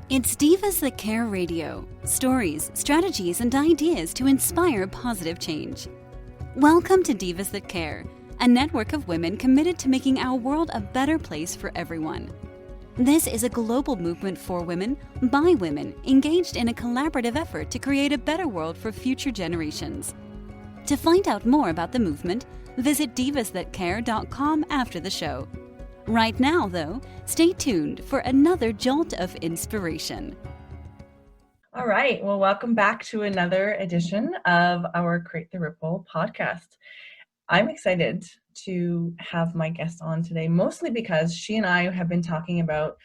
It's Divas That Care Radio. Stories, strategies, and ideas to inspire positive change. Welcome to Divas That Care, a network of women committed to making our world a better place for everyone. This is a global movement for women, by women, engaged in a collaborative effort to create a better world for future generations. To find out more about the movement, visit divasthatcare.com after the show. Right now, though, stay tuned for another jolt of inspiration. All right. Well, welcome back to another edition of our Create the Ripple podcast. I'm excited to have my guest on today, mostly because she and I have been talking about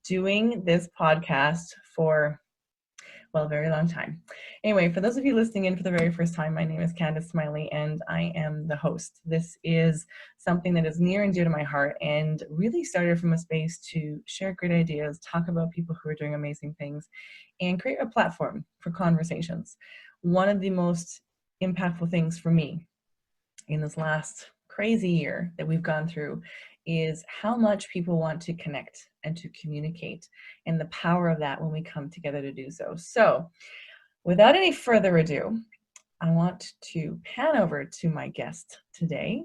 doing this podcast for, well, a very long time. Anyway, for those of you listening in for the very first time, my name is Candace Smiley and I am the host. This is something that is near and dear to my heart and really started from a space to share great ideas, talk about people who are doing amazing things, and create a platform for conversations. One of the most impactful things for me in this last crazy year that we've gone through is how much people want to connect and to communicate, and the power of that when we come together to do so. So without any further ado, I want to pan over to my guest today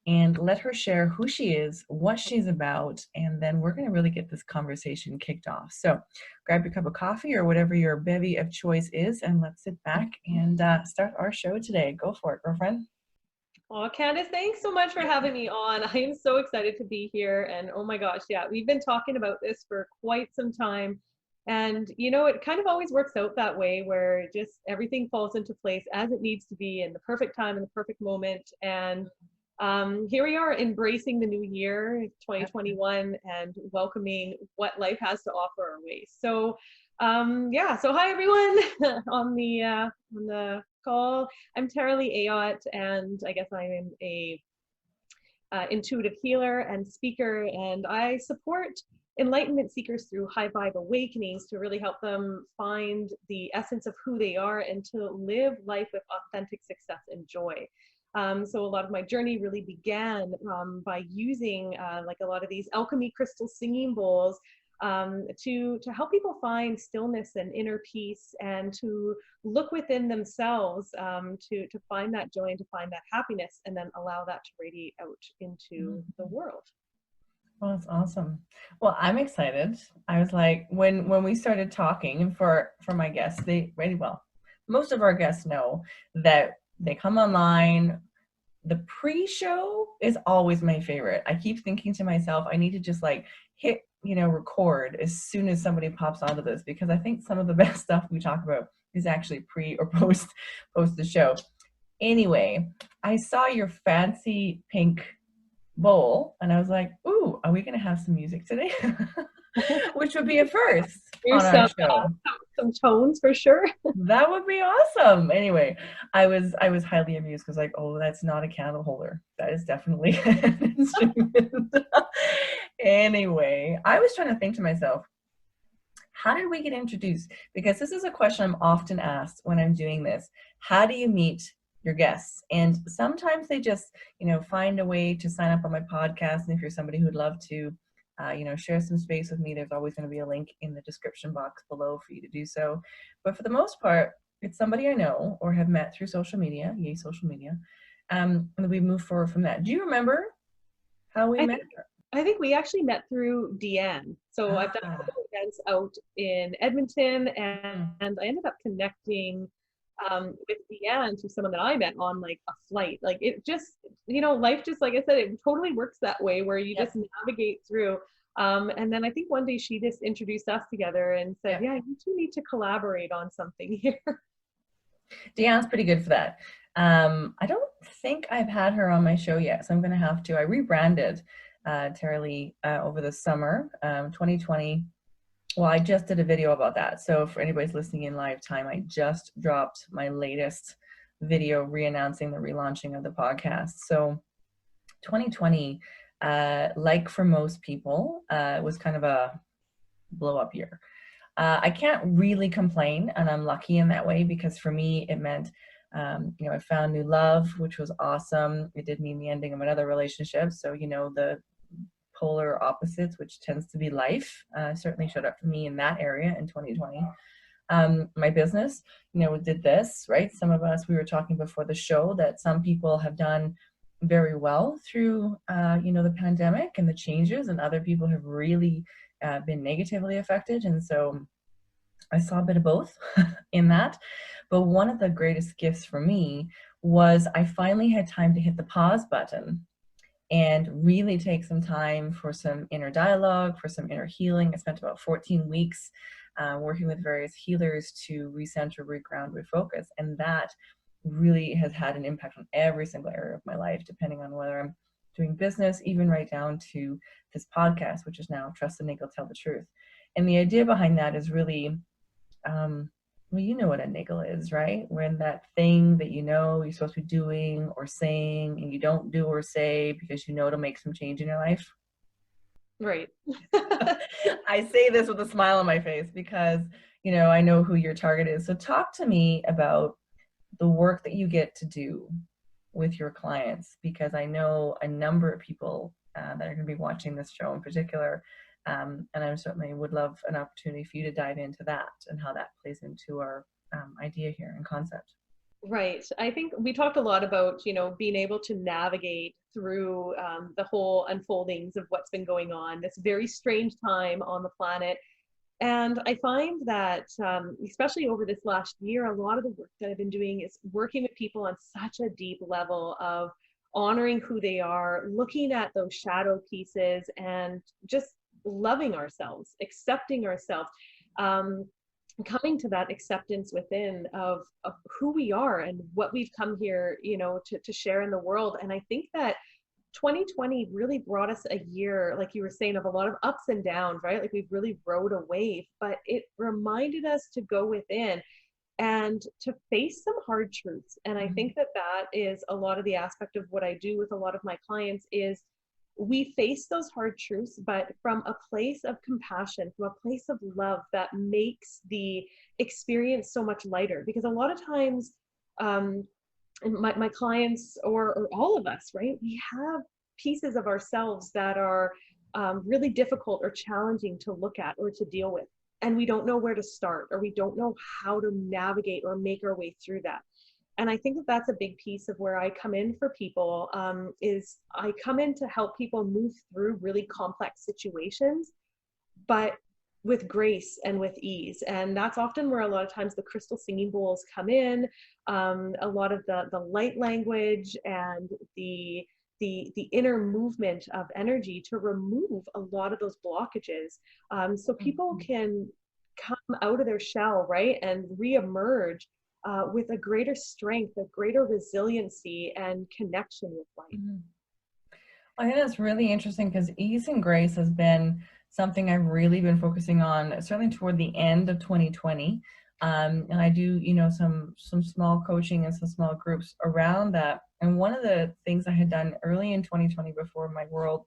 and let her share who she is, what she's about, and then we're going to really get this conversation kicked off. So grab your cup of coffee or whatever your bevy of choice is, and let's sit back and start our show today. Go for it, girlfriend. Oh, Candace, thanks so much for having me on. I am so excited to be here. And oh my gosh, yeah, we've been talking about this for quite some time. And, you know, it kind of always works out that way where just everything falls into place as it needs to be in the perfect time and the perfect moment. And here we are embracing the new year, 2021, and welcoming what life has to offer our way. So, so hi everyone on the call. I'm Lee Ayotte, and I guess I'm a intuitive healer and speaker, and I support enlightenment seekers through high vibe awakenings to really help them find the essence of who they are and to live life with authentic success and joy. So a lot of my journey really began by using like a lot of these alchemy crystal singing bowls to help people find stillness and inner peace, and to look within themselves to find that joy and to find that happiness, and then allow that to radiate out into the world. Well, that's awesome. Well, I'm excited. I was like, when we started talking, for my guests, most of our guests know that they come online. The pre-show is always my favorite. I keep thinking to myself, I need to just like hit, record as soon as somebody pops onto this, because I think some of the best stuff we talk about is actually pre or post the show. Anyway, I saw your fancy pink bowl and I was like, ooh, are we going to have some music today? Which would be a first on our show. Some tones for sure. That would be awesome. Anyway, I was highly amused because like, oh, that's not a candle holder. That is definitely an instrument. Anyway, I was trying to think to myself, how did we get introduced? Because this is a question I'm often asked when I'm doing this. How do you meet your guests? And sometimes they just, find a way to sign up on my podcast. And if you're somebody who'd love to, share some space with me, there's always going to be a link in the description box below for you to do so. But for the most part, it's somebody I know or have met through social media, yay social media, and we move forward from that. Do you remember how we met? I think we actually met through Deanne. So I've done a couple of events out in Edmonton, and I ended up connecting with Deanne to someone that I met on like a flight. Like it just, life just, like I said, it totally works that way where you just navigate through. And then I think one day she just introduced us together and said, yeah, you two need to collaborate on something here. Deanne's pretty good for that. I don't think I've had her on my show yet, so I'm going to have to. I rebranded Lee over the summer, 2020. Well, I just did a video about that. So for anybody's listening in live time, I just dropped my latest video re-announcing the relaunching of the podcast. So 2020, like for most people, was kind of a blow up year. I can't really complain, and I'm lucky in that way, because for me, it meant, I found new love, which was awesome. It did mean the ending of another relationship. So, the polar opposites, which tends to be life. Certainly showed up for me in that area in 2020. My business, did this, right? Some of us, we were talking before the show that some people have done very well through, the pandemic and the changes, and other people have really been negatively affected. And so I saw a bit of both in that. But one of the greatest gifts for me was I finally had time to hit the pause button and really take some time for some inner dialogue, for some inner healing. I spent about 14 weeks working with various healers to recenter, reground, refocus. And that really has had an impact on every single area of my life, depending on whether I'm doing business, even right down to this podcast, which is now Trust the Niggle, Tell the Truth. And the idea behind that is really, well, you know what a niggle is, right? When that thing that you're supposed to be doing or saying, and you don't do or say because it'll make some change in your life. Right. I say this with a smile on my face because, I know who your target is. So talk to me about the work that you get to do with your clients, because I know a number of people that are going to be watching this show in particular. And I certainly would love an opportunity for you to dive into that and how that plays into our idea here and concept. Right. I think we talked a lot about, being able to navigate through the whole unfoldings of what's been going on, this very strange time on the planet. And I find that, especially over this last year, a lot of the work that I've been doing is working with people on such a deep level of honoring who they are, looking at those shadow pieces, and just loving ourselves, accepting ourselves, coming to that acceptance within of who we are and what we've come here, to share in the world. And I think that 2020 really brought us a year, like you were saying, of a lot of ups and downs, right? Like we've really rode a wave, but it reminded us to go within and to face some hard truths. And I think that is a lot of the aspect of what I do with a lot of my clients is we face those hard truths, but from a place of compassion, from a place of love that makes the experience so much lighter. Because a lot of times, my clients or all of us, right, we have pieces of ourselves that are really difficult or challenging to look at or to deal with. And we don't know where to start, or we don't know how to navigate or make our way through that. And I think that that's a big piece of where I come in for people, is I come in to help people move through really complex situations, but with grace and with ease. And that's often where a lot of times the crystal singing bowls come in, a lot of the light language and the inner movement of energy to remove a lot of those blockages, so people can come out of their shell, right, and reemerge with a greater strength, a greater resiliency and connection with life. I think that's really interesting because ease and grace has been something I've really been focusing on, certainly toward the end of 2020. And I do, some small coaching and some small groups around that. And one of the things I had done early in 2020 before my world,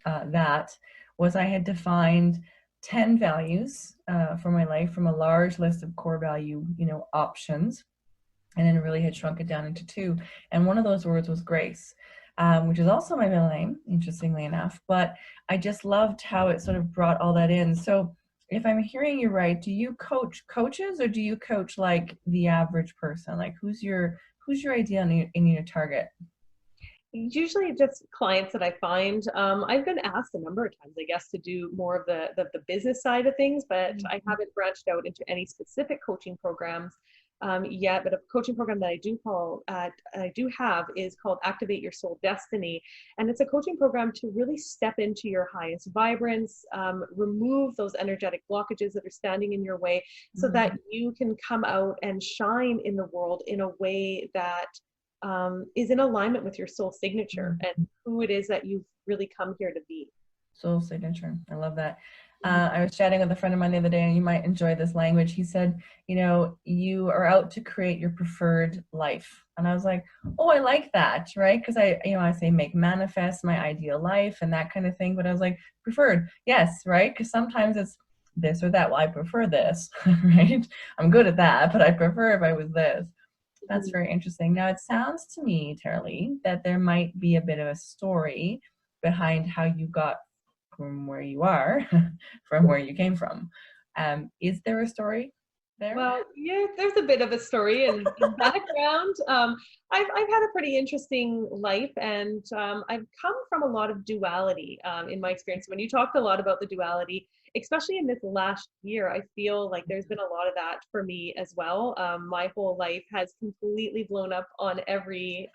that was I had defined 10 values for my life from a large list of core value, options, and then really had shrunk it down into 2. And one of those words was grace, which is also my middle name, interestingly enough. But I just loved how it sort of brought all that in. So if I'm hearing you right, do you coach coaches, or do you coach like the average person? Like who's your ideal in your target? Usually just clients that I find. I've been asked a number of times, I guess, to do more of the business side of things, but I haven't branched out into any specific coaching programs yet. But a coaching program that I do have is called Activate Your Soul Destiny. And it's a coaching program to really step into your highest vibrance, remove those energetic blockages that are standing in your way, so that you can come out and shine in the world in a way that is in alignment with your soul signature and who it is that you've really come here to be. Soul signature. I love that. I was chatting with a friend of mine the other day, and you might enjoy this language. He said, you are out to create your preferred life. And I was like, oh, I like that, right? Because I say make manifest my ideal life and that kind of thing. But I was like, preferred, yes, right? Because sometimes it's this or that. Well, I prefer this, right? I'm good at that, but I prefer if I was this. That's very interesting. Now, it sounds to me, Tara Lee, that there might be a bit of a story behind how you got from where you are, from where you came from. Is there a story there? Well, yeah, there's a bit of a story and background. I've had a pretty interesting life, and I've come from a lot of duality in my experience. When you talked a lot about the duality, especially in this last year, I feel like there's been a lot of that for me as well. My whole life has completely blown up on every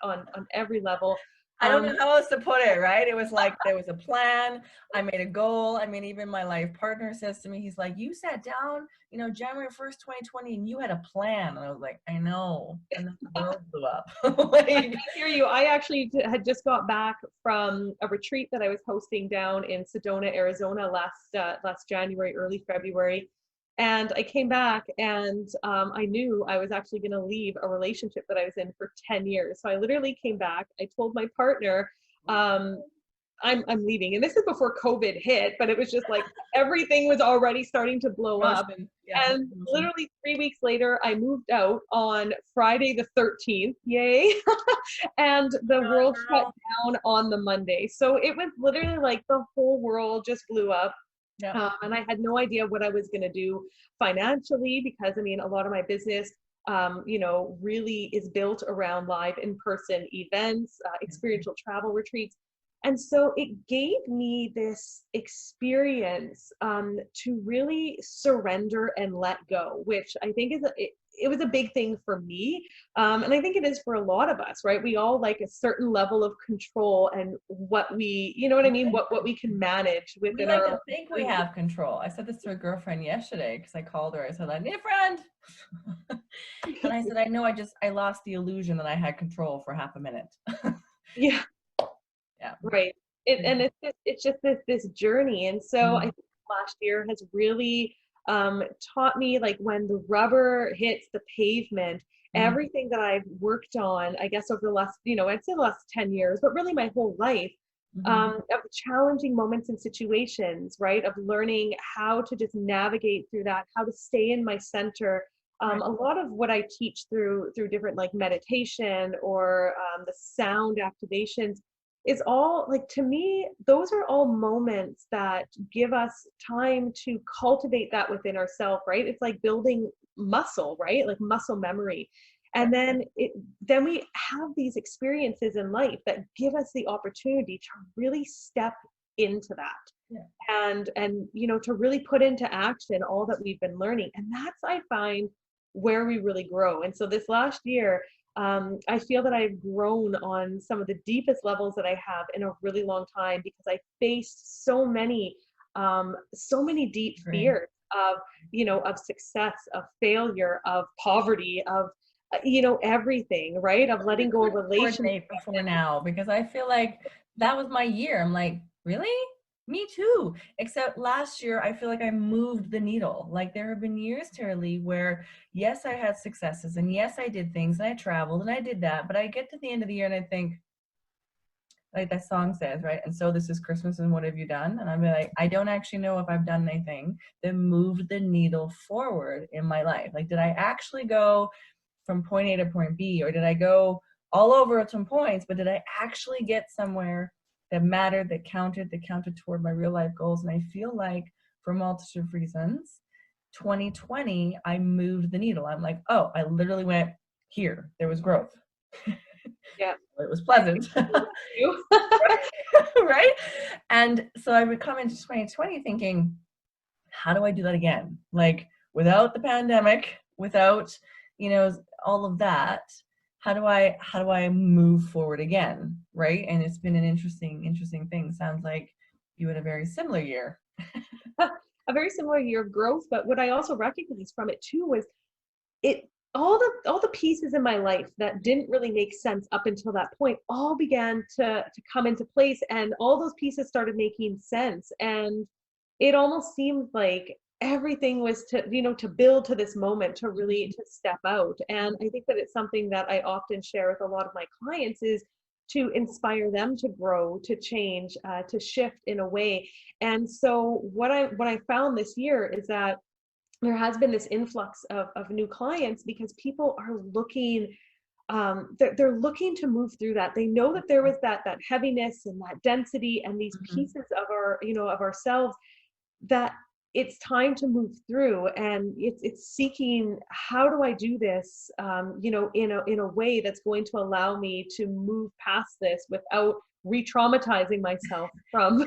level. I don't know how else to put it, right? It was like there was a plan. I made a goal. I mean, even my life partner says to me, he's like, you sat down, January 1st, 2020, and you had a plan. And I was like, I know. And then the world blew up. I hear you. I actually had just got back from a retreat that I was hosting down in Sedona, Arizona last January, early February. And I came back and I knew I was actually going to leave a relationship that I was in for 10 years. So I literally came back. I told my partner, I'm leaving. And this is before COVID hit, but it was just like everything was already starting to blow up. Yeah. And literally 3 weeks later, I moved out on Friday the 13th. Yay. And the world shut down on the Monday. So it was literally like the whole world just blew up. Yeah. And I had no idea what I was going to do financially, because I mean, a lot of my business, really is built around live in-person events, experiential travel retreats. And so it gave me this experience to really surrender and let go, which I think it was a big thing for me. And I think it is for a lot of us, right? We all like a certain level of control and what we, you know what I mean? What we can manage within we like to think we have control. I said this to a girlfriend yesterday because I called her. I said, I need a friend. And I said, I know I lost the illusion that I had control for half a minute. Yeah. Yeah. Right. It's just this journey. And so I think last year has really taught me, like, when the rubber hits the pavement, everything that I've worked on, I guess over the last, I'd say the last 10 years, but really my whole life, of challenging moments and situations, right? Of learning how to just navigate through that, how to stay in my center. A lot of what I teach through different, like, meditation or the sound activations is all, like, to me, those are all moments that give us time to cultivate that within ourselves, right? It's like building muscle, right? Like muscle memory. And then we have these experiences in life that give us the opportunity to really step into that. And to really put into action all that we've been learning. And that's, I find, where we really grow. And so this last year, I feel that I've grown on some of the deepest levels that I have in a really long time, because I faced so many deep fears of success, of failure, of poverty, of everything, right? Of letting go of relationships. Before now, because I feel like that was my year. I'm like, really? Me too. Except last year, I feel like I moved the needle. Like, there have been years, Tara-Leigh, where yes, I had successes, and yes, I did things, and I traveled, and I did that. But I get to the end of the year, and I think, like that song says, right? And so this is Christmas, and what have you done? And I'm like, I don't actually know if I've done anything that moved the needle forward in my life. Like, did I actually go from point A to point B, or did I go all over at some points, but did I actually get somewhere that mattered, that counted toward my real life goals? And I feel like, for multitude of reasons, 2020, I moved the needle. I'm like, oh, I literally went here. There was growth. Yeah. It was pleasant. Right? And so I would come into 2020 thinking, how do I do that again? Like, without the pandemic, without, all of that, how do I move forward again, right? And it's been an interesting thing. Sounds like you had a very similar year. A very similar year of growth, but what I also recognized from it too was all the pieces in my life that didn't really make sense up until that point all began to come into place, and all those pieces started making sense. And it almost seemed like everything was to build to this moment, to really to step out. And I think that it's something that I often share with a lot of my clients, is to inspire them to grow, to change, to shift in a way. And so what I found this year is that there has been this influx of new clients, because people are looking they're looking to move through that. They know that there was that heaviness and that density and these pieces of our, of ourselves that it's time to move through, and it's seeking, how do I do this, in a way that's going to allow me to move past this without re-traumatizing myself from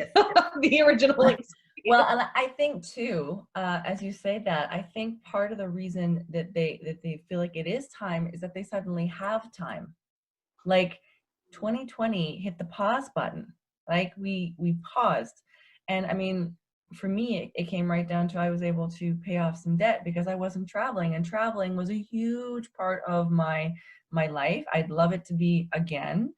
the original experience. Well, and I think too, as you say that, I think part of the reason that they feel like it is time is that they suddenly have time. Like 2020 hit the pause button. Like we paused, and I mean, for me, it came right down to I was able to pay off some debt because I wasn't traveling, and traveling was a huge part of my life. I'd love it to be again.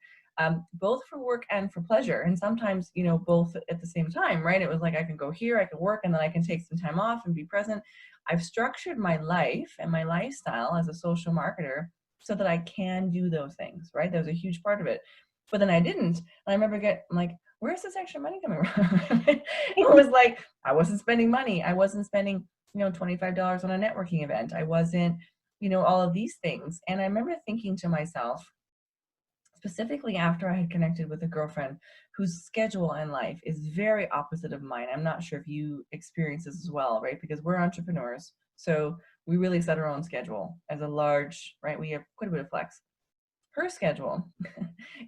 Both for work and for pleasure, and sometimes both at the same time, right? It was like I can go here, I can work, and then I can take some time off and be present. I've structured my life and my lifestyle as a social marketer so that I can do those things, right? That was a huge part of it. But then I didn't, and I remember I'm like, where's this extra money coming from? It was like I wasn't spending money. I wasn't spending $25 on a networking event. I wasn't all of these things. And I remember thinking to myself, specifically after I had connected with a girlfriend whose schedule in life is very opposite of mine. I'm not sure if you experience this as well, right? Because we're entrepreneurs. So we really set our own schedule as a large, right? We have quite a bit of flex. Her schedule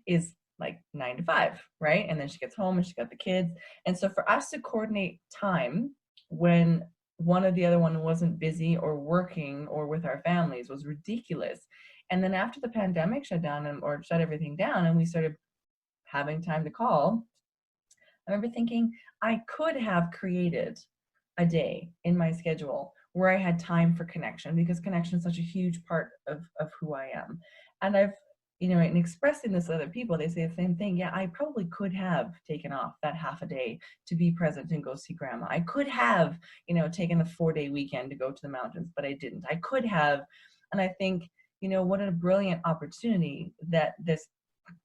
is like 9 to 5, right? And then she gets home and she got the kids. And so for us to coordinate time when one or the other one wasn't busy or working or with our families was ridiculous. And then after the pandemic shut down or shut everything down and we started having time to call, I remember thinking I could have created a day in my schedule where I had time for connection, because connection is such a huge part of who I am. And I've, in expressing this to other people, they say the same thing. Yeah, I probably could have taken off that half a day to be present and go see grandma. I could have, taken a 4-day weekend to go to the mountains, but I didn't. I could have. And I think, what a brilliant opportunity that this,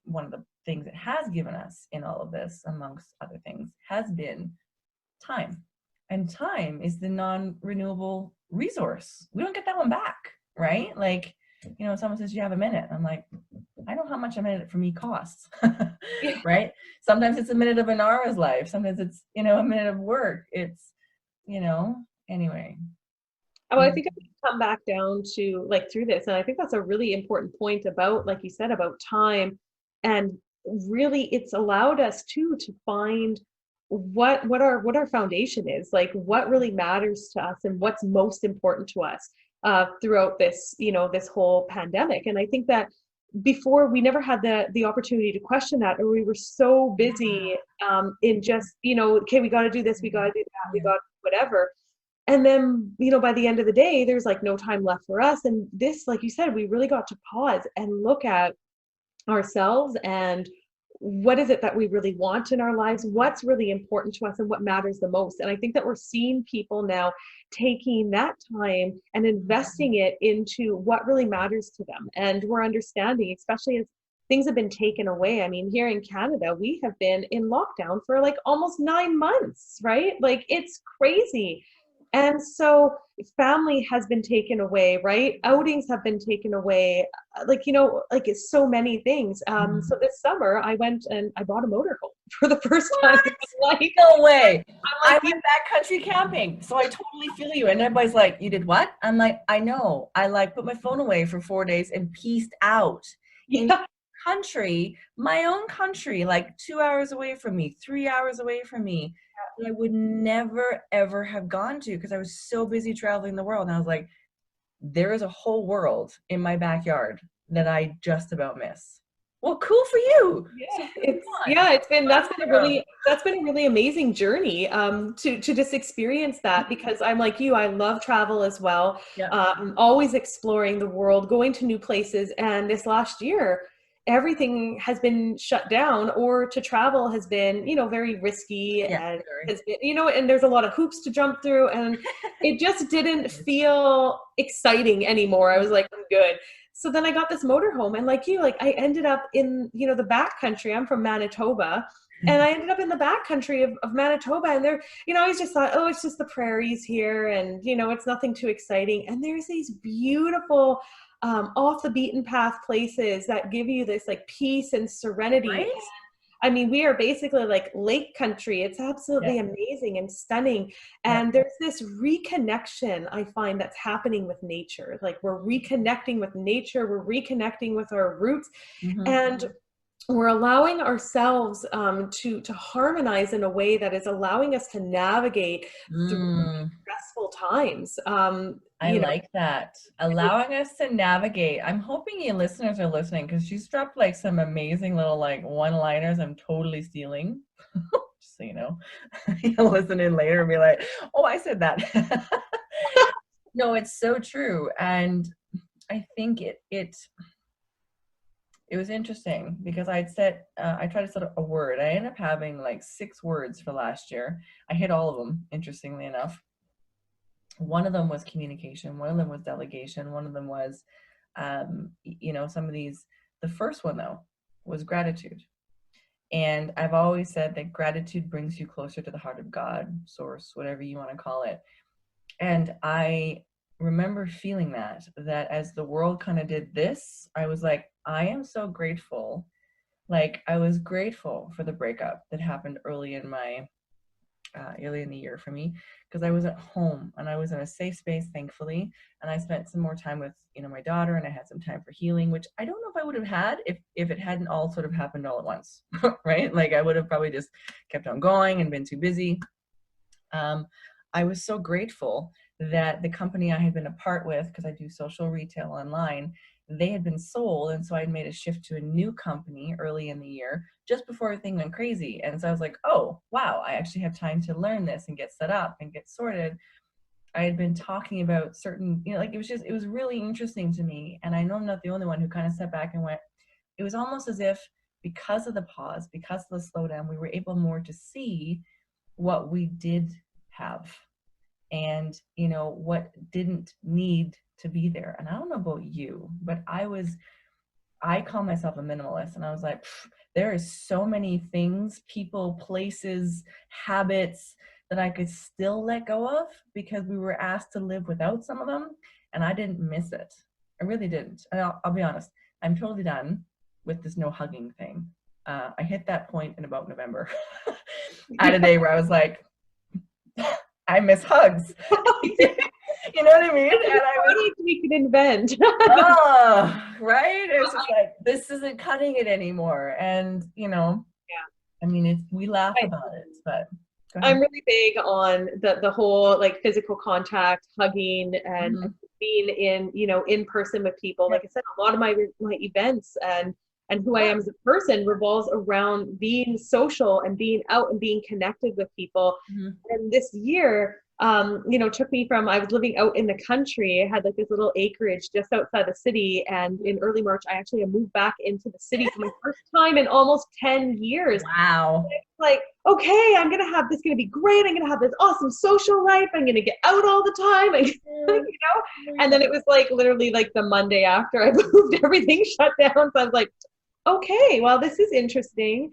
one of the things it has given us in all of this, amongst other things, has been time. And time is the non-renewable resource. We don't get that one back, right? Like, someone says you have a minute. I'm like, I know how much a minute for me costs, right? Sometimes it's a minute of Inara's life. Sometimes it's, a minute of work. It's, anyway. Oh, I think I can come back down to like through this. And I think that's a really important point about, like you said, about time. And really it's allowed us to find what our foundation is, like what really matters to us and what's most important to us throughout this, this whole pandemic. And I think that before we never had the opportunity to question that, or we were so busy in just, okay, we got to do this, we got to do that, we got whatever. And then, by the end of the day, there's like no time left for us. And this, like you said, we really got to pause and look at ourselves and what is it that we really want in our lives, what's really important to us and what matters the most. And I think that we're seeing people now taking that time and investing it into what really matters to them. And we're understanding, especially as things have been taken away. I mean, here in Canada, we have been in lockdown for like almost 9 months, right? Like it's crazy. And so family has been taken away, right? Outings have been taken away, like it's so many things. So this summer I went and I bought a motorhome for the first time. Like, no way. I went backcountry camping. So I totally feel you. And everybody's like, you did what? I'm like, I know. I like put my phone away for 4 days and pieced out. In country, my own country, like 2 hours away from me, 3 hours away from me. I would never, ever have gone to because I was so busy traveling the world. And I was like, there is a whole world in my backyard that I just about miss. Well, cool for you. Yeah, that's been a really amazing journey to just experience that, because I'm like you, I love travel as well. I'm always exploring the world, going to new places. And this last year, everything has been shut down, or to travel has been, very risky and has been, and there's a lot of hoops to jump through, and it just didn't feel exciting anymore. I was like, I'm good. So then I got this motorhome, and like you, like I ended up in, the back country. I'm from Manitoba, and I ended up in the back country of Manitoba, and there, I always just thought, oh, it's just the prairies here, and, it's nothing too exciting. And there's these beautiful off the beaten path places that give you this like peace and serenity. Right? I mean, we are basically like lake country. It's absolutely Yeah. amazing and stunning. Yeah. And there's this reconnection I find that's happening with nature. Like we're reconnecting with nature, we're reconnecting with our roots, and we're allowing ourselves to harmonize in a way that is allowing us to navigate through stressful times. I like that. Allowing us to navigate. I'm hoping you listeners are listening, because she's dropped like some amazing little like one-liners I'm totally stealing. Just so you know. You'll listen in later and be like, oh, I said that. No, it's so true. And I think it was interesting because I tried to set a word. I ended up having like 6 words for last year. I hit all of them, interestingly enough. One of them was communication. One of them was delegation. One of them was, some of these. The first one, though, was gratitude. And I've always said that gratitude brings you closer to the heart of God, source, whatever you want to call it. And I remember feeling that as the world kind of did this, I was like, I am so grateful. Like, I was grateful for the breakup that happened early in the year for me, because I was at home and I was in a safe space, thankfully, and I spent some more time with my daughter, and I had some time for healing, which I don't know if I would have had if it hadn't all sort of happened all at once. Right? Like, I would have probably just kept on going and been too busy. I was so grateful that the company I had been a part with, because I do social retail online, they had been sold, and so I'd made a shift to a new company early in the year, just before everything went crazy. And so I was like, oh wow, I actually have time to learn this and get set up and get sorted. I had been talking about certain, like, it was really interesting to me. And I know I'm not the only one who kind of stepped back and went, it was almost as if, because of the pause, because of the slowdown, we were able more to see what we did have, and what didn't need to be there. And I don't know about you, but I call myself a minimalist, and I was like, there is so many things, people, places, habits that I could still let go of, because we were asked to live without some of them, and I didn't miss it. I really didn't. And I'll be honest, I'm totally done with this no hugging thing. I hit that point in about November. I had a day where I was like, I miss hugs. You know what I mean? And I was, we can invent. Right? It's just like, this isn't cutting it anymore. And I mean, we laugh about it, but I'm really big on the whole like physical contact, hugging, and being in person with people. Like I said, a lot of my events and who I am as a person revolves around being social and being out and being connected with people. And this year, took me from, I was living out in the country. I had like this little acreage just outside the city. And in early March, I actually moved back into the city for my first time in almost 10 years. Wow. Like, okay, this going to be great. I'm going to have this awesome social life. I'm going to get out all the time. And then it was like literally like the Monday after I moved, everything shut down. So I was like, okay, well, this is interesting.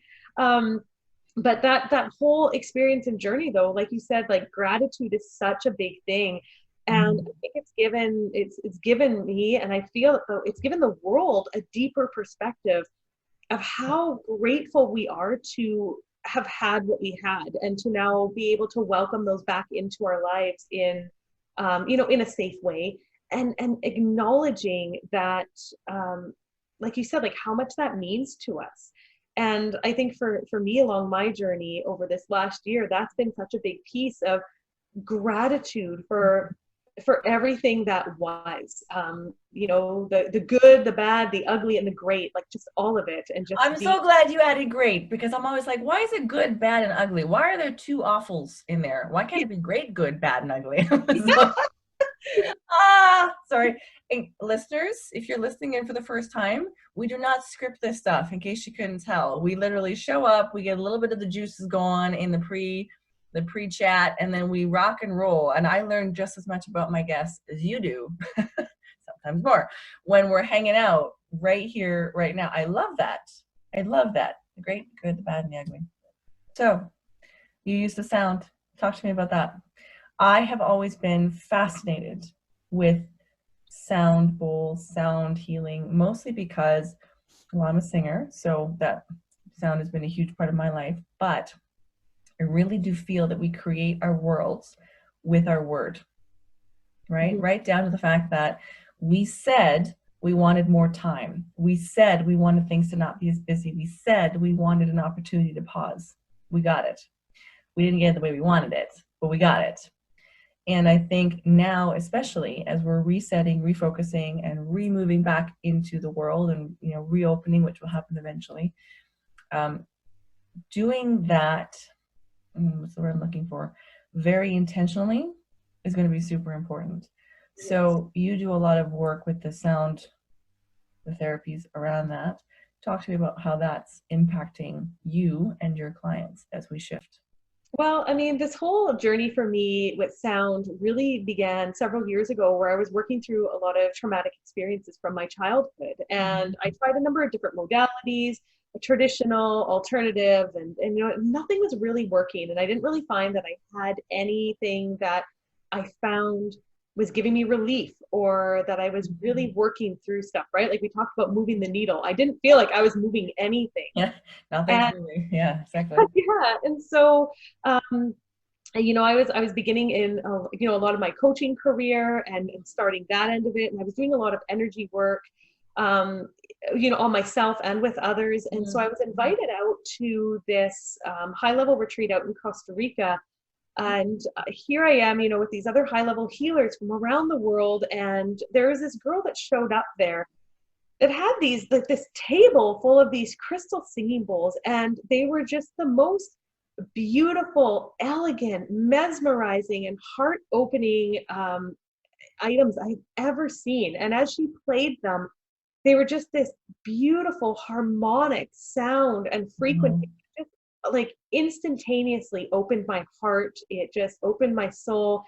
But that whole experience and journey, though, like you said, like gratitude is such a big thing. And I think it's given me, and I feel it's given the world a deeper perspective of how grateful we are to have had what we had, and to now be able to welcome those back into our lives in a safe way, and acknowledging that, like you said, like how much that means to us. And I think for me along my journey over this last year, that's been such a big piece of gratitude for everything that was, the good, the bad, the ugly, and the great, like just all of it. And just I'm so glad you added great, because I'm always like, why is it good, bad, and ugly? Why are there 2 awfuls in there? Why can't it be great, good, bad, and ugly? Sorry. And listeners, if you're listening in for the first time, we do not script this stuff, in case you couldn't tell. We literally show up, we get a little bit of the juices going in the pre-chat, and then we rock and roll. And I learn just as much about my guests as you do, sometimes more, when we're hanging out right here, right now. I love that. The great, the good, the bad, and the ugly. So you use the sound. Talk to me about that. I have always been fascinated with sound bowls, sound healing, mostly because, well, I'm a singer, so that sound has been a huge part of my life. But I really do feel that we create our worlds with our word, right? Mm-hmm. Right down to the fact that we said we wanted more time. We said we wanted things to not be as busy. We said we wanted an opportunity to pause. We got it. We didn't get it the way we wanted it, but we got it. And I think now, especially as we're resetting, refocusing, and removing back into the world and, you know, reopening, which will happen eventually, doing that, what's the word I'm looking for, very intentionally is going to be super important. So you do a lot of work with the sound, the therapies around that. Talk to me about how that's impacting you and your clients as we shift. Well, I mean, this whole journey for me with sound really began several years ago, where I was working through a lot of traumatic experiences from my childhood. And I tried a number of different modalities, traditional, alternative, and you know, nothing was really working. And I didn't really find that I had anything that I found was giving me relief, or that I was really working through stuff, right? Like we talked about moving the needle. I didn't feel like I was moving anything. Yeah, nothing's And moving. Yeah, exactly. yeah, and so you know, I was beginning in you know, a lot of my coaching career, and starting that end of it, and I was doing a lot of energy work, you know, on myself and with others. And so I was invited out to this high level retreat out in Costa Rica. And here I am, you know, with these other high level healers from around the world. And there was this girl that showed up there that had these, like this table full of these crystal singing bowls. And they were just the most beautiful, elegant, mesmerizing, and heart opening items I've ever seen. And as she played them, they were just this beautiful harmonic sound and frequency. Just like instantaneously opened my heart. It just opened my soul.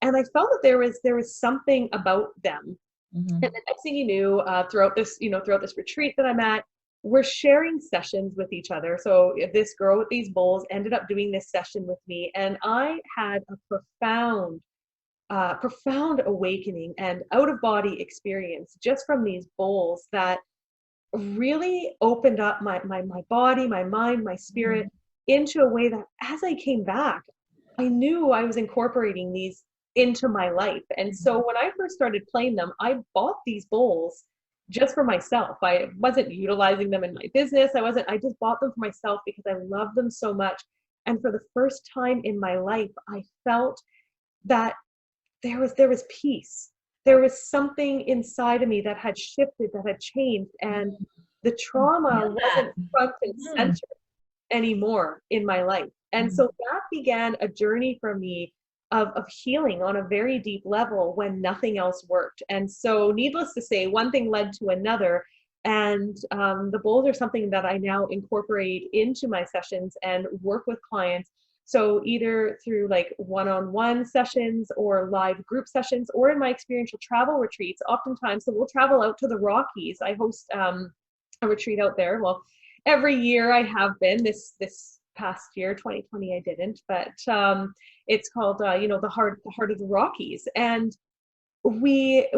And I felt that there was something about them. And the next thing you knew, throughout this, you know, throughout this retreat that I'm at, we're sharing sessions with each other. So this girl with these bowls ended up doing this session with me, and I had a profound awakening and out of body experience just from these bowls that really opened up my body, my mind, my spirit into a way that as I came back, I knew I was incorporating these into my life. And so when I first started playing them, I bought these bowls just for myself. I wasn't utilizing them in my business. I just bought them for myself because I love them so much. And for the first time in my life, I felt that there was peace. There was something inside of me that had shifted, that had changed, and the trauma wasn't front and center anymore in my life. And so that began a journey for me of healing on a very deep level when nothing else worked. And so needless to say, one thing led to another. And the bowls are something that I now incorporate into my sessions and work with clients. So either through like one-on-one sessions or live group sessions, or in my experiential travel retreats, oftentimes. So we'll travel out to the Rockies. I host a retreat out there. Well, every year I have been. This past year, 2020, I didn't, but it's called you know, the heart of the Rockies. And we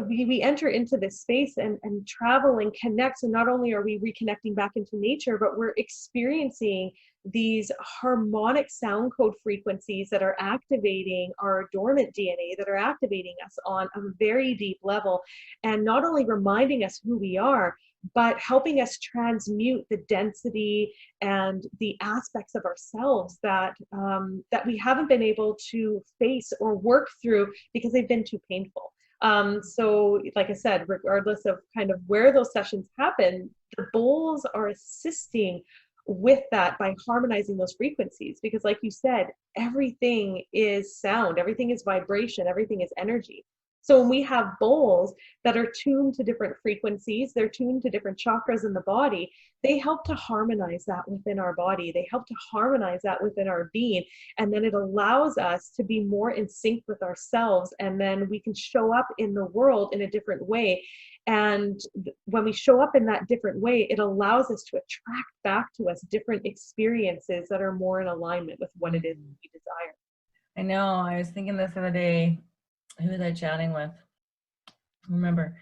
enter into this space and travel and connect. So not only are we reconnecting back into nature, but we're experiencing these harmonic sound code frequencies that are activating our dormant DNA, that are activating us on a very deep level, and not only reminding us who we are, but helping us transmute the density and the aspects of ourselves that that we haven't been able to face or work through because they've been too painful. So like I said, regardless of kind of where those sessions happen, the bowls are assisting with that by harmonizing those frequencies. Because like you said, everything is sound, everything is vibration, everything is energy. So when we have bowls that are tuned to different frequencies, they're tuned to different chakras in the body, they help to harmonize that within our body. They help to harmonize that within our being. And then it allows us to be more in sync with ourselves. And then we can show up in the world in a different way. And when we show up in that different way, it allows us to attract back to us different experiences that are more in alignment with what it is we desire. I know. I was thinking this the other day. Who was I chatting with? remember.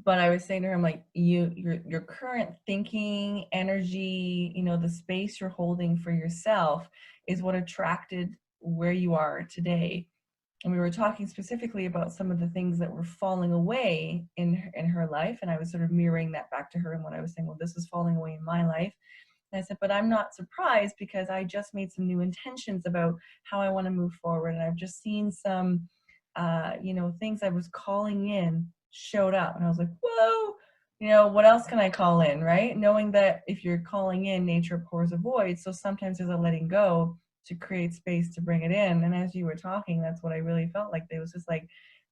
But I was saying to her, I'm like, your current thinking, energy, the space you're holding for yourself is what attracted where you are today. And we were talking specifically about some of the things that were falling away in her life, and I was sort of mirroring that back to her. And what I was saying, well, this is falling away in my life. And I said, but I'm not surprised because I just made some new intentions about how I want to move forward. And I've just seen some, things I was calling in showed up. And I was like, whoa, what else can I call in, right? Knowing that if you're calling in, nature pours a void. So sometimes there's a letting go to create space to bring it in. And as you were talking, that's what I really felt like. It was just like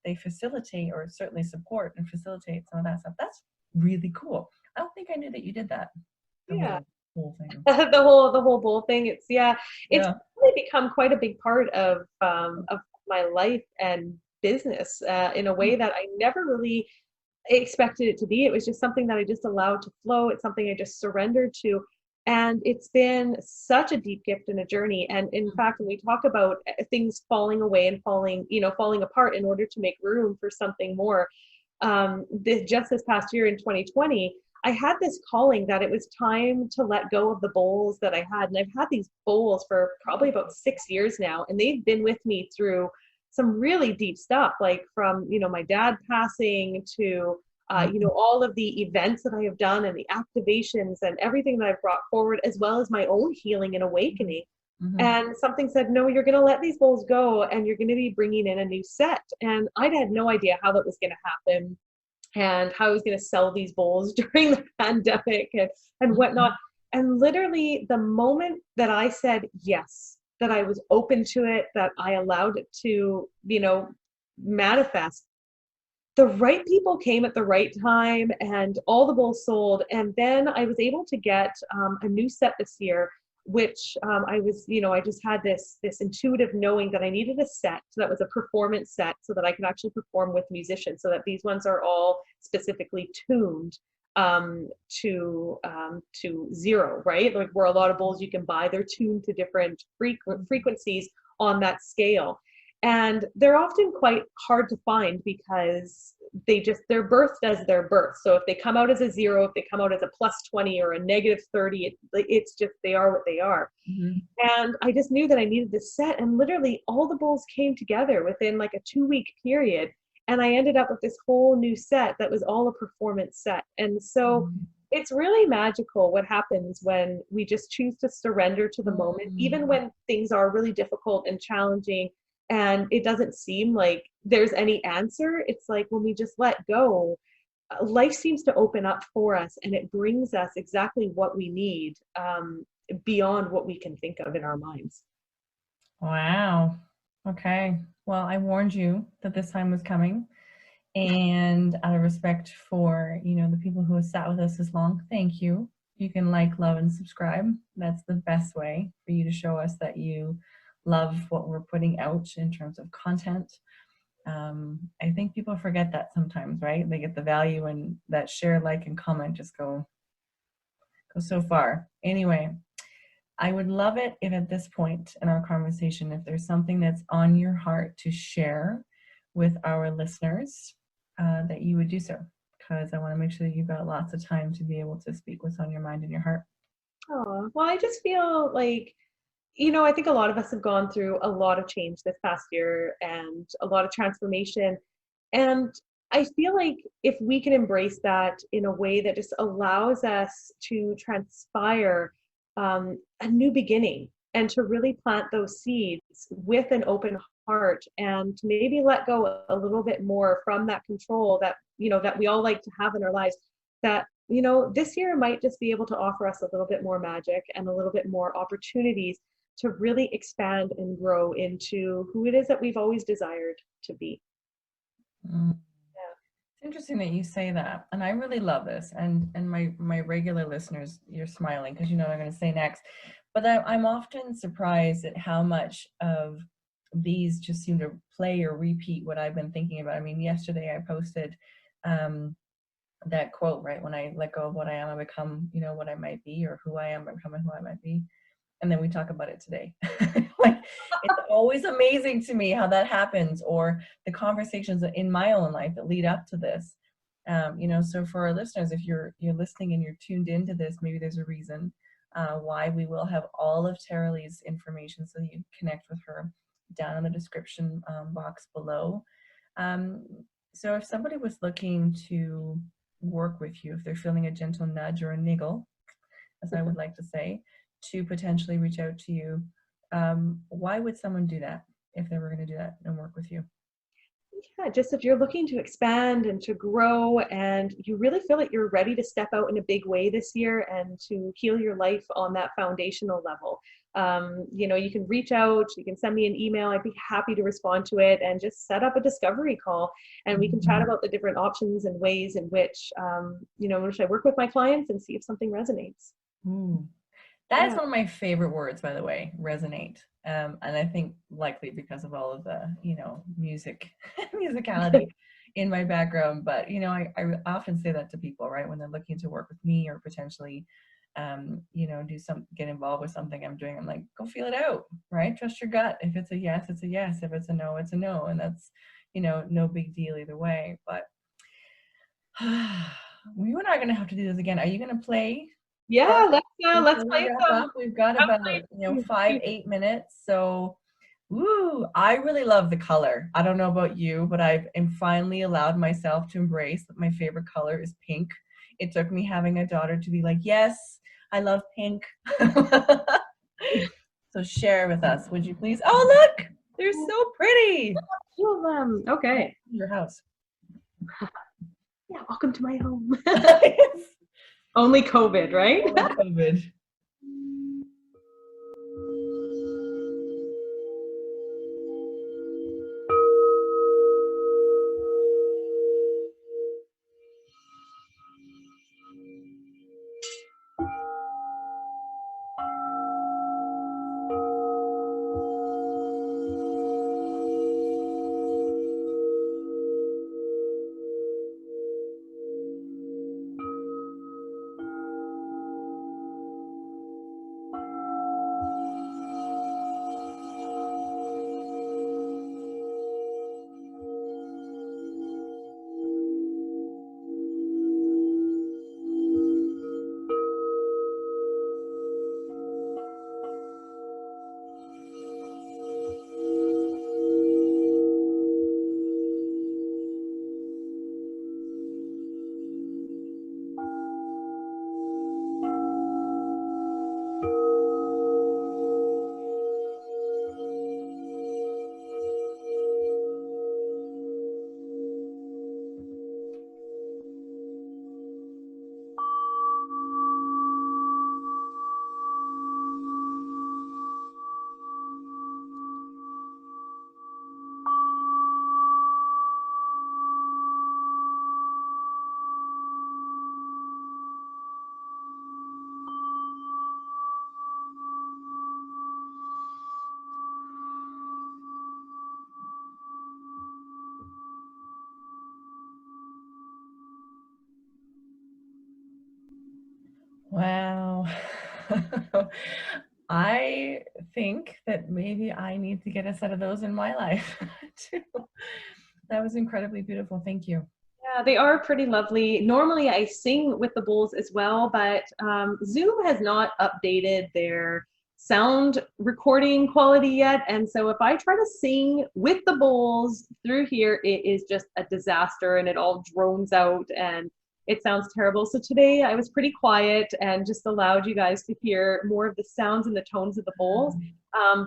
they facilitate, or certainly support and facilitate some of that stuff. That's really cool. I don't think I knew that you did that. The Yeah. whole thing. The whole bowl thing. It's Yeah. really become quite a big part of my life and business in a way that I never really expected it to be. It was just something that I just allowed to flow. It's something I just surrendered to. And it's been such a deep gift and a journey. And in fact, when we talk about things falling away and falling apart in order to make room for something more, just this past year in 2020, I had this calling that it was time to let go of the bowls that I had. And I've had these bowls for probably about 6 years now. And they've been with me through some really deep stuff, like from, my dad passing to, all of the events that I have done and the activations and everything that I've brought forward, as well as my own healing and awakening. Mm-hmm. And something said, no, you're going to let these bowls go and you're going to be bringing in a new set. And I had no idea how that was going to happen and how I was going to sell these bowls during the pandemic and whatnot. And literally the moment that I said yes, that I was open to it, that I allowed it to, manifest, the right people came at the right time and all the bowls sold. And then I was able to get a new set this year, which I just had this intuitive knowing that I needed a set that was a performance set so that I could actually perform with musicians, so that these ones are all specifically tuned to zero, right? Like where a lot of bowls you can buy, they're tuned to different frequencies on that scale. And they're often quite hard to find because they're birthed as their birth. So if they come out as a 0, if they come out as a +20 or a -30, it's just, they are what they are. Mm-hmm. And I just knew that I needed this set, and literally all the bowls came together within like a 2-week period. And I ended up with this whole new set that was all a performance set. And so it's really magical what happens when we just choose to surrender to the moment, even when things are really difficult and challenging. And it doesn't seem like there's any answer. It's like when we just let go, life seems to open up for us, and it brings us exactly what we need beyond what we can think of in our minds. Wow. Okay. Well, I warned you that this time was coming. And out of respect for, the people who have sat with us this long, thank you. You can like, love, and subscribe. That's the best way for you to show us that you love what we're putting out in terms of content. I think people forget that sometimes, right? They get the value, and that share, like, and comment just go so far. Anyway, I would love it if at this point in our conversation, if there's something that's on your heart to share with our listeners, that you would do so, because I want to make sure that you've got lots of time to be able to speak what's on your mind and your heart. Oh, well, I just feel like, I think a lot of us have gone through a lot of change this past year and a lot of transformation. And I feel like if we can embrace that in a way that just allows us to transpire a new beginning and to really plant those seeds with an open heart, and to maybe let go a little bit more from that control that, that we all like to have in our lives, that, this year might just be able to offer us a little bit more magic and a little bit more opportunities to really expand and grow into who it is that we've always desired to be. Yeah. It's interesting that you say that. And I really love this. And my regular listeners, you're smiling because you know what I'm going to say next. But I'm often surprised at how much of these just seem to play or repeat what I've been thinking about. I mean, yesterday I posted that quote, right? When I let go of what I am, I become, what I might be, or who I am, I become who I might be. And then we talk about it today. Like, it's always amazing to me how that happens, or the conversations in my own life that lead up to this, So for our listeners, if you're listening and you're tuned into this, maybe there's a reason why. We will have all of Tara Lee's information so you can connect with her down in the description box below. So if somebody was looking to work with you, if they're feeling a gentle nudge or a niggle, as I would like to say, to potentially reach out to you, why would someone do that if they were going to do that and work with you? Yeah, just if you're looking to expand and to grow and you really feel like you're ready to step out in a big way this year and to heal your life on that foundational level, you can reach out, you can send me an email. I'd be happy to respond to it and just set up a discovery call, and we can chat about the different options and ways in which, which I work with my clients and see if something resonates. That is one of my favorite words, by the way, resonate. And I think likely because of all of the, musicality in my background. But, I often say that to people, right, when they're looking to work with me or potentially, get involved with something I'm doing. I'm like, go feel it out, right? Trust your gut. If it's a yes, it's a yes. If it's a no, it's a no. And that's, no big deal either way. But we are not going to have to do this again. Are you going to play? Yeah, let's play some. We've got about 5-8 minutes. So, I really love the color. I don't know about you, but I'm finally allowed myself to embrace that my favorite color is pink. It took me having a daughter to be like, yes, I love pink. So share with us, would you please? Oh, look, they're so pretty. Two of them. Okay. Your house. Yeah, welcome to my home. Only COVID, right? Only COVID. Wow. I think that maybe I need to get a set of those in my life too. That was incredibly beautiful. Thank you. Yeah, they are pretty lovely. Normally I sing with the bowls as well, but Zoom has not updated their sound recording quality yet. And so if I try to sing with the bowls through here, it is just a disaster and it all drones out and it sounds terrible. So today I was pretty quiet and just allowed you guys to hear more of the sounds and the tones of the bowls.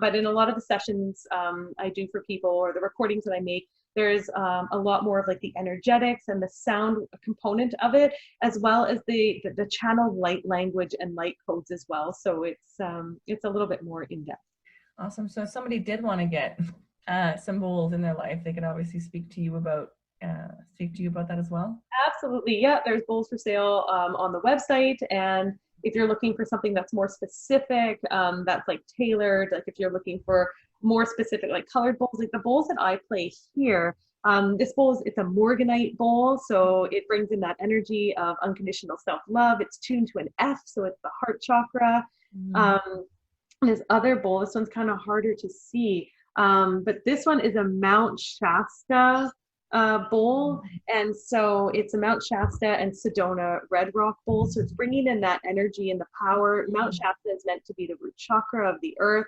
But in a lot of the sessions I do for people or the recordings that I make, there's a lot more of like the energetics and the sound component of it, as well as the channel light language and light codes as well. So it's a little bit more in depth. Awesome. So if somebody did want to get some bowls in their life, they could obviously speak to you about that as well. Absolutely. Yeah, there's bowls for sale on the website, and if you're looking for something that's more specific, that's like tailored, like if you're looking for more specific like colored bowls, like the bowls that I play here, this bowl it's a morganite bowl, so it brings in that energy of unconditional self-love. It's tuned to an F, so it's the heart chakra. This other bowl, this one's kind of harder to see, but this one is a Mount Shasta bowl. And so it's a Mount Shasta and Sedona red rock bowl. So it's bringing in that energy and the power. Mount Shasta is meant to be the root chakra of the earth.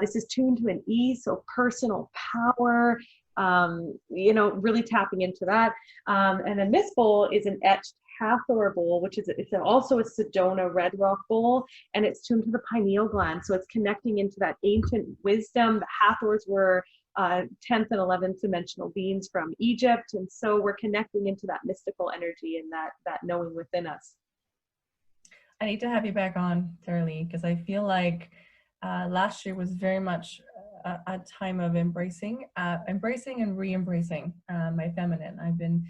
This is tuned to an E, so personal power, really tapping into that. And then this bowl is an etched Hathor bowl, which is it's also a Sedona red rock bowl, and it's tuned to the pineal gland. So it's connecting into that ancient wisdom. The Hathors were 10th and 11th dimensional beings from Egypt, and so we're connecting into that mystical energy and that knowing within us. I need to have you back on, Sarah Lee, because I feel like last year was very much a time of embracing and re-embracing my feminine. I've been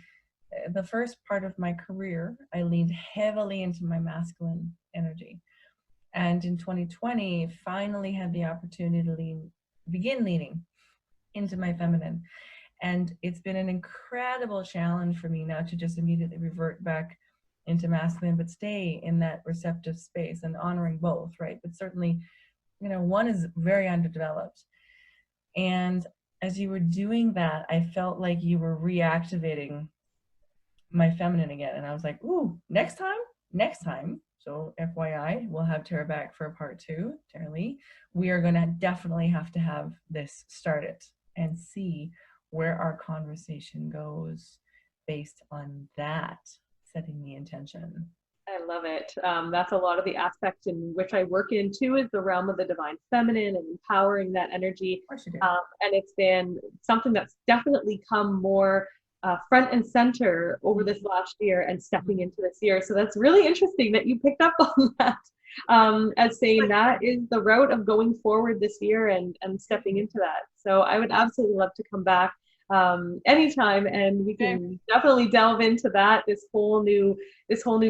the first part of my career, I leaned heavily into my masculine energy. And in 2020, finally had the opportunity to begin leaning into my feminine. And it's been an incredible challenge for me now to just immediately revert back into masculine, but stay in that receptive space and honoring both, right? But certainly, one is very underdeveloped. And as you were doing that, I felt like you were reactivating my feminine again. And I was like, ooh, next time. So FYI, we'll have Tara back for a part 2, Tara Lee. We are going to definitely have to have this started and see where our conversation goes based on that, setting the intention. I love it. That's a lot of the aspects in which I work in too, is the realm of the divine feminine and empowering that energy. Of course you do. And it's been something that's definitely come more front and center over this last year and stepping into this year. So that's really interesting that you picked up on that, as saying that is the route of going forward this year and stepping into that. So I would absolutely love to come back anytime, and we can definitely delve into that, this whole new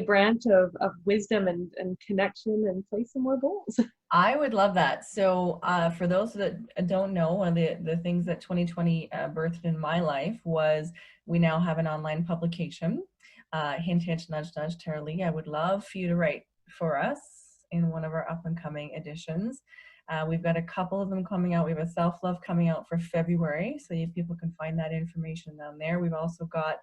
branch of wisdom and connection, and play some more bowls. I would love that. So for those that don't know, one of the things that 2020 birthed in my life was we now have an online publication. Hint, hint, nudge, nudge, Tara Lee, I would love for you to write for us in one of our up and coming editions. We've got a couple of them coming out. We have a self-love coming out for February, so you people can find that information down there. We've also got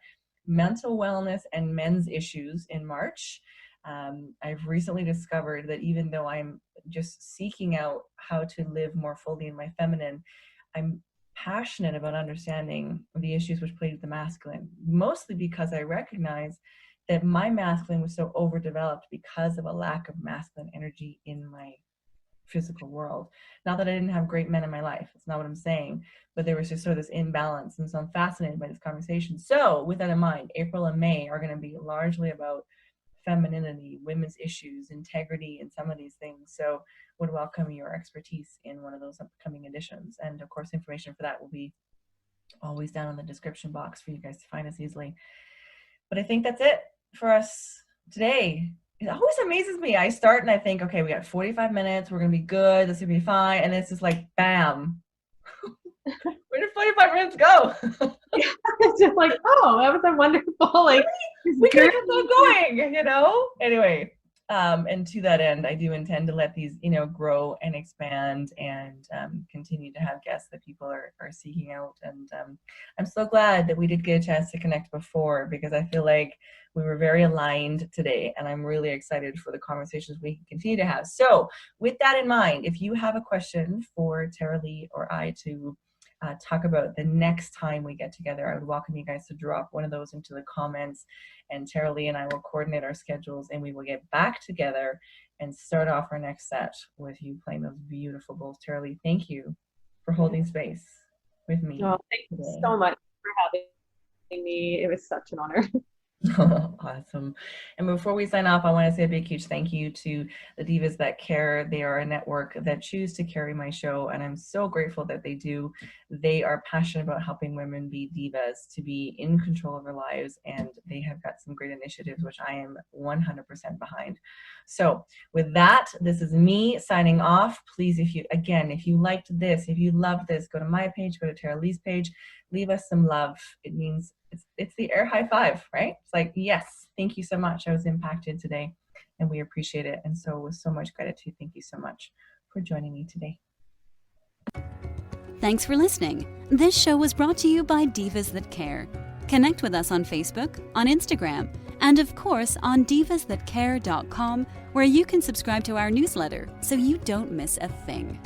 mental wellness and men's issues in March. I've recently discovered that even though I'm just seeking out how to live more fully in my feminine, I'm passionate about understanding the issues which play with the masculine, mostly because I recognize that my masculine was so overdeveloped because of a lack of masculine energy in my physical world. Not that I didn't have great men in my life, it's not what I'm saying, but there was just sort of this imbalance, and so I'm fascinated by this conversation. So with that in mind, April and May are going to be largely about femininity, women's issues, integrity, and some of these things. So would welcome your expertise in one of those upcoming editions. And of course, information for that will be always down in the description box for you guys to find us easily. But I think that's it for us today. It always amazes me. I start and I think, okay, we got 45 minutes. We're going to be good. This will be fine. And it's just like, bam. Where did 45 minutes go? It's just like, oh, that was a wonderful, like, we could have kept on going, Anyway, and to that end, I do intend to let these, grow and expand and continue to have guests that people are seeking out. And I'm so glad that we did get a chance to connect before, because I feel like we were very aligned today, and I'm really excited for the conversations we can continue to have. So with that in mind, if you have a question for Tara Lee or I to talk about the next time we get together, I would welcome you guys to drop one of those into the comments, and Tara Lee and I will coordinate our schedules, and we will get back together and start off our next set with you playing those beautiful bowls. Tara Lee, thank you for holding space with me. Oh, thank you so much for having me. It was such an honor. Awesome. And before we sign off, I want to say a big, huge thank you to the Divas That Care. They are a network that choose to carry my show, and I'm so grateful that they do. They are passionate about helping women be divas, to be in control of their lives, and they have got some great initiatives, which I am 100% behind. So with that, this is me signing off. Please, if you liked this, if you loved this, go to my page, go to Tara Lee's page, leave us some love. It means it's the air high five, right? It's like, yes, thank you so much. I was impacted today, and we appreciate it. And so with so much gratitude, thank you so much for joining me today. Thanks for listening. This show was brought to you by Divas That Care. Connect with us on Facebook, on Instagram, and of course on divasthatcare.com, where you can subscribe to our newsletter so you don't miss a thing.